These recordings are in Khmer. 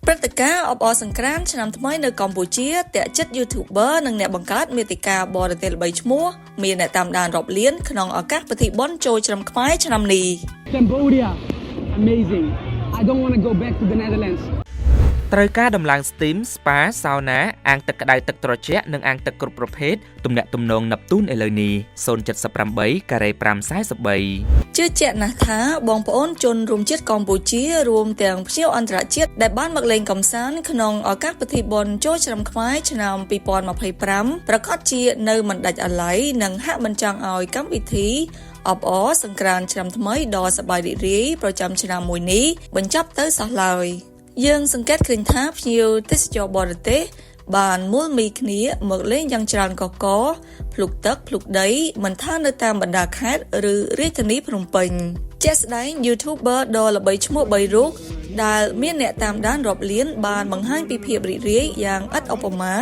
ព្រឹត្តិការណ៍អបអរសង្គ្រាមឆ្នាំថ្មីនៅកម្ពុជាតាក់ចិត្ត YouTuber និងអ្នកបង្កើតមាតិកាបរទេសល្បីឈ្មោះមានអ្នកតាមដានរាប់លានក្នុងឱកាសពិធីបុណ្យចូលឆ្នាំខ្មែរឆ្នាំនេះ Cambodia amazing I don't want to go back to the Netherlands ត្រូវការដំឡើង Steam Spa Sauna អាងទឹកក្តៅទឹកត្រជាក់និងអាងទឹកគ្រប់ប្រភេទទំនាក់ទំនង Neptune ឥឡូវនេះ078 ការ៉េ543ជឿជាក់ណាស់ថាបងប្អូនជនរួមជាតិកម្ពុជារួមទាំងភ្ញៀវអន្តរជាតិដែលបានមកលេងកម្សាន្តក្នុងឱកាសពិធីបុណ្យចូលឆ្នាំខ្មែរឆ្នាំ2025ប្រកាសជានៅមិនដាច់អាល័យនិងហាក់មិនចង់ឲ្យកម្មវិធីអបអរសង្គ្រាមឆ្នាំថ្មីដ៏សប្បាយរីករាយប្រចាំឆ្នាំមួយនេះបញ្ចប់ទៅសោះឡើយយើងសង្កេតឃើញថាភ្ញៀវទេសចរបរទេសបានមូលមីគ្នាមកលេងយ៉ាងច្រើនកកភ្លុកទឹកភ្លុកដីមិនថានៅតាមបណ្ដាខេត្តឬរាជធានីភ្នំពេញជាក់ស្ដែង YouTuber ដ៏ល្បីឈ្មោះ3រូបដែលមានអ្នកតាមដានរាប់លានបានបង្ហាញពីភាពរីករាយយ៉ាងឥតឧបមា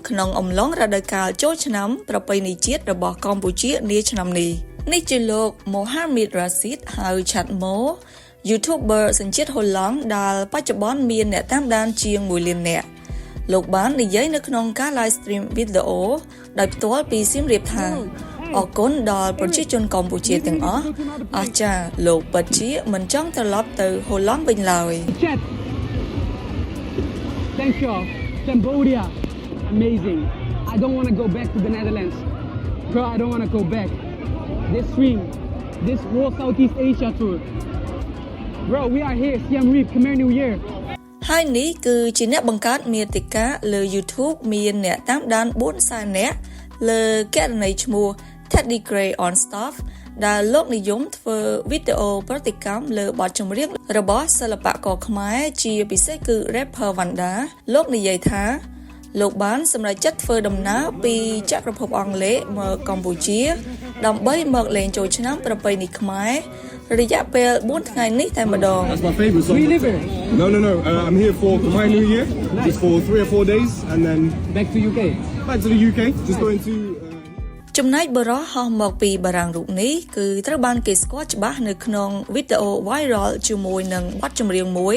ក្នុងអំឡុងរដូវកាលចូលឆ្នាំប្រពៃណីជាតិរបស់កម្ពុជានាឆ្នាំនេះជាលោក Mohammed Rashid ហៅ Chatmo YouTuber សញ្ជាតិហូឡង់ដែលបច្ចុប្បន្នមានអ្នកតាមដានជាង1លាននាក់លោកបាននិយាយនៅក្នុងការ live stream វីដេអូដោយផ្ទាល់ពីសៀមរាបថាអរគុណដល់ប្រជាជនកម្ពុជាទាំងអស់អស្ចារ្យលោកពិតជាមិនចង់ត្រឡប់ទៅហូឡង់វិញឡើយ Thank you Cambodia amazing I don't want to go back to the Netherlands bro I don't want to go back this stream this whole Southeast Asia tour bro we are here Siem Reap Khmer New Yearហើយនេះគឺជាអ្នកបង្កើតមាតិកាលើ YouTube មានអ្នកតាមដាន 400,000 នាក់លើគណនីឈ្មោះ Teddy Gray on Stuff ដែលលោកនិយមធ្វើវីដេអូប្រតិកម្មលើបទចម្រៀងរបស់សិល្បករខ្មែរជាពិសេសគឺ rapper Vanda លោកនិយាយថាលោកបានសម្រេចចិត្តធ្វើដំណើរពីចក្រភពអង់គ្លេសមកកម្ពុជាដើម្បីមកលេងចូលឆ្នាំប្រពៃណីខ្មែររយៈពេល4ថ្ងៃនេះតែម្ដង That's my favorite song. We live here No. I'm here for my New Year, just for 3 or 4 days, and then back to UK back to the UK. Just going to. ចំណែកបរិហោះមកពីបារាំងរូបនេះគឺត្រូវបានគេស្គាល់ច្បាស់នៅក្នុងវីដេអូ viral ជាមួយនឹងបទចម្រៀងមួយ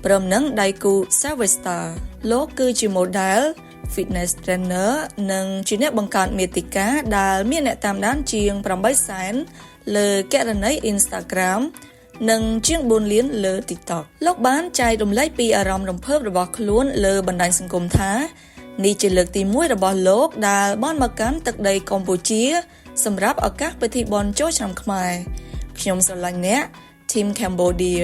ព្រមនឹងដៃគូ Sylvester លោកគឺជា model fitness trainer និងជាអ្នកបង្កើតមាតិកាដែលមានអ្នកតាមដានជាង 800,000 លើគណនី Instagram និងជាង 4 លានលើ TikTok លោកបានចែករំលែកពីអារម្មណ៍រំភើបរបស់ខ្លួនលើបណ្ដាញសង្គមថានេះជាលើកទី1របស់លោកដែលបានមកកាន់ទឹកដីកម្ពុជាសម្រាប់ឱកាសពិធីបុណ្យចូលឆ្នាំខ្មែរខ្ញុំស្រឡាញ់អ្នក Team Cambodia